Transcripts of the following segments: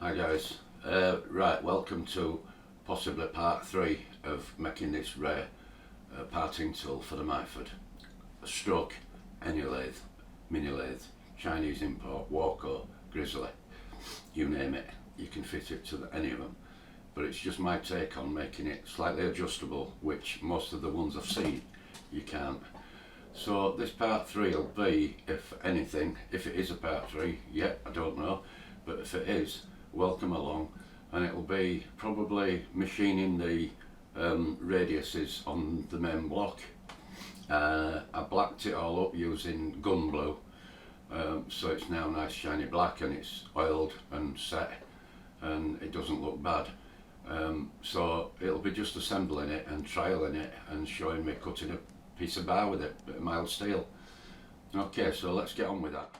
Hi guys, right, welcome to possibly part 3 of making this rare parting tool for the Myford. A stroke, any lathe, mini lathe, Chinese import, Walco, Grizzly, you name it, you can fit it to any of them. But it's just my take on making it slightly adjustable, which most of the ones I've seen you can't. So this part 3 will be, if anything, if it is a part 3, yeah, I don't know, but if it is, welcome along, and it'll be probably machining the radiuses on the main block. I blacked it all up using gun blue, so it's now nice shiny black and it's oiled and set and it doesn't look bad. So it'll be just assembling it and trialing it and showing me cutting a piece of bar with it, bit of mild steel. Okay, so let's get on with that.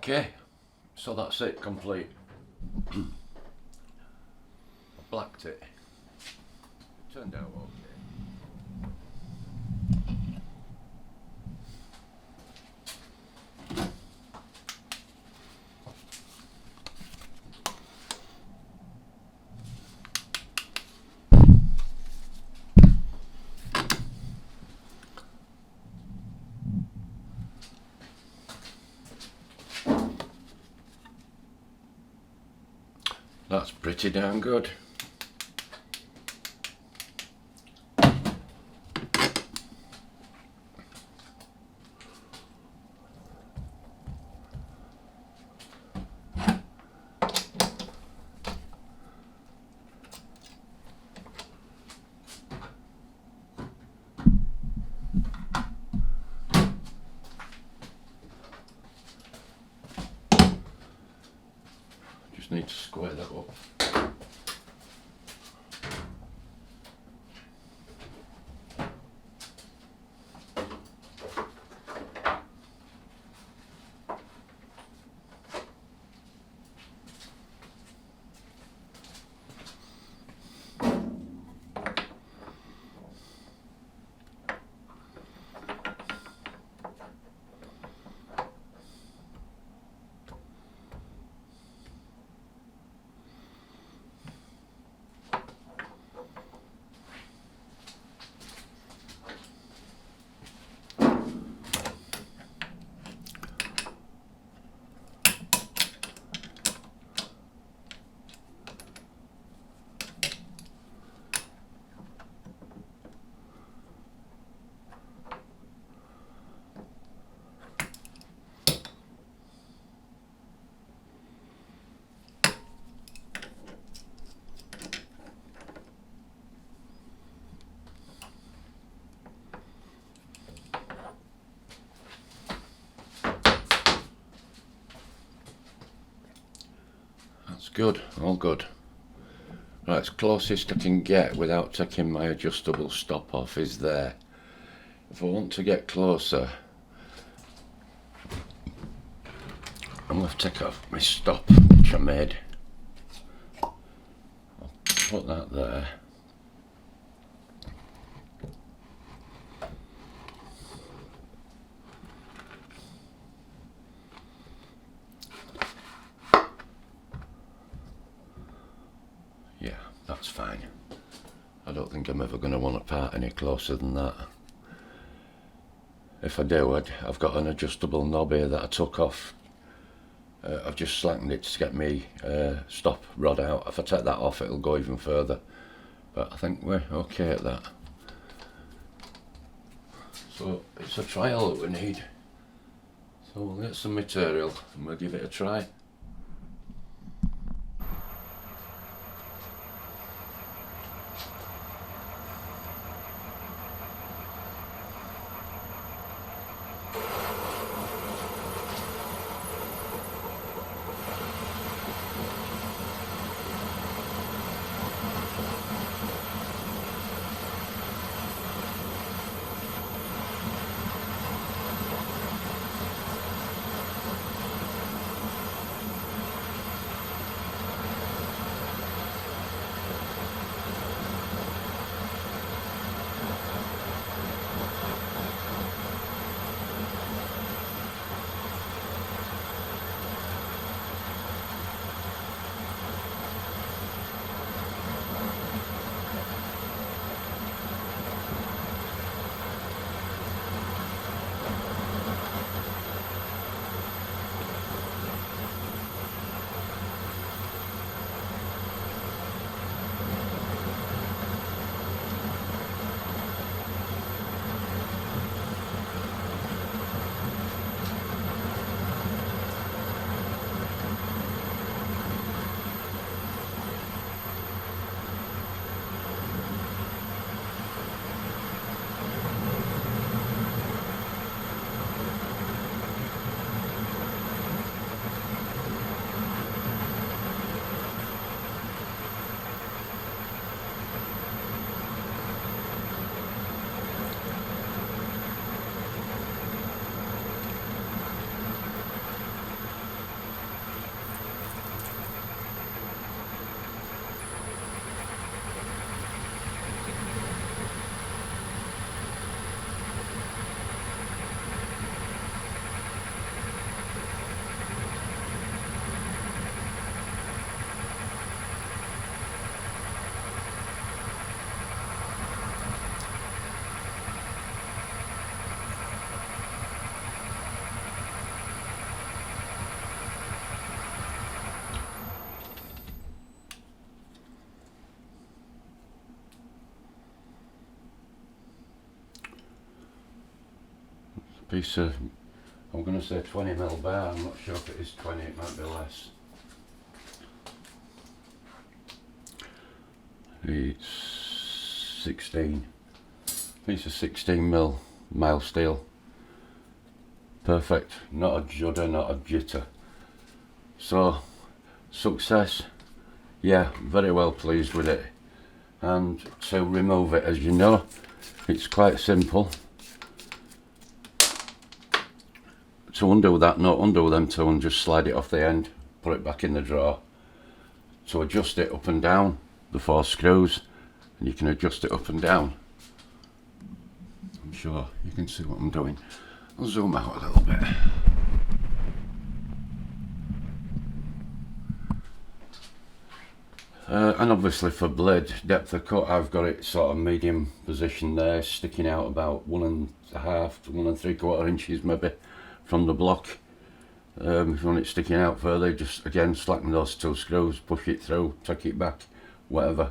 Okay, so that's it, complete. I blacked it. Turned out okay. That's pretty damn good. Just need to square that up. That's good, all good. Right, as closest I can get without taking my adjustable stop off is there. If I want to get closer, I'm going to take off my stop, which I made. I'll put that there. Yeah, that's fine. I don't think I'm ever going to want to part any closer than that. If I do, I've got an adjustable knob here that I took off. I've just slackened it to get me stop rod out. If I take that off, it'll go even further. But I think we're okay at that. So it's a trial that we need. So we'll get some material and we'll give it a try. piece of, I'm going to say 20mm bar, I'm not sure if it is 20, it might be less. It's 16, piece of 16mm mild steel. Perfect, not a judder, not a jitter. So, success, yeah, very well pleased with it. And to remove it, as you know, it's quite simple. To undo that nut, undo them two and just slide it off the end, put it back in the drawer. To adjust it up and down, the 4 screws, and you can adjust it up and down. I'm sure you can see what I'm doing. I'll zoom out a little bit. And obviously for blade depth of cut, I've got it sort of medium position there, sticking out about 1.5 to 1.75 inches maybe from the block. If you want it sticking out further, just again slacken those 2 screws, push it through, take it back, whatever.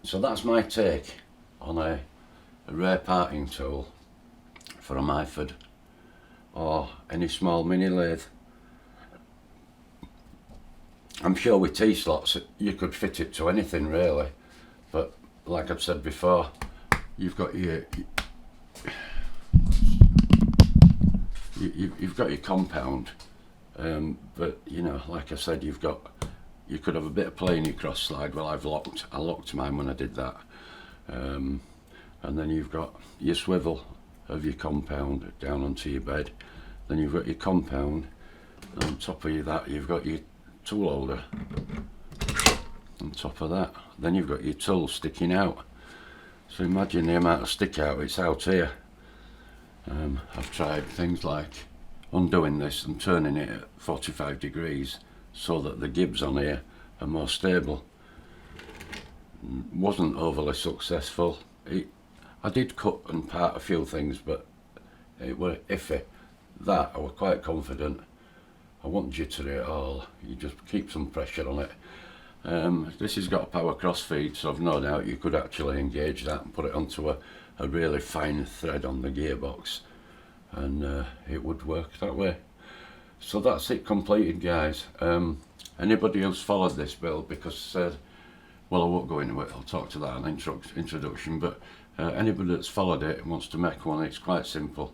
So that's my take on a rare parting tool for a Myford or any small mini lathe. I'm sure with T-slots you could fit it to anything really, but like I've said before, you've got your you've got your compound, but you know, like I said, you could have a bit of play in your cross slide. Well, I locked mine when I did that, and then you've got your swivel of your compound down onto your bed. Then you've got your compound, and on top of that you've got your tool holder on top of that. Then you've got your tool sticking out. So imagine the amount of stick out it's out here. I've tried things like undoing this and turning it at 45 degrees so that the gibs on here are more stable. Wasn't overly successful. I did cut and part a few things, but it were iffy. That I was quite confident. I won't jitter it at all. You just keep some pressure on it. This has got a power cross feed, so I've no doubt you could actually engage that and put it onto a really fine thread on the gearbox, and it would work that way. So that's it completed, guys. Anybody who's followed this build, because well, I won't go into it, I'll talk to that in introduction, but anybody that's followed it and wants to make one, it's quite simple.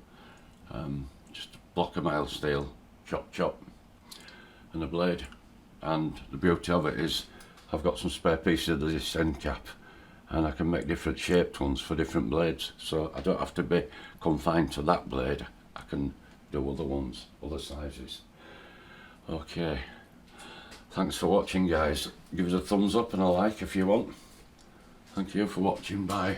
Just a block of mild steel, chop chop, and a blade. And the beauty of it is I've got some spare pieces of this end cap, and I can make different shaped ones for different blades, so I don't have to be confined to that blade. I can do other ones, other sizes. Okay, thanks for watching, guys. Give us a thumbs up and a like if you want. Thank you for watching. Bye.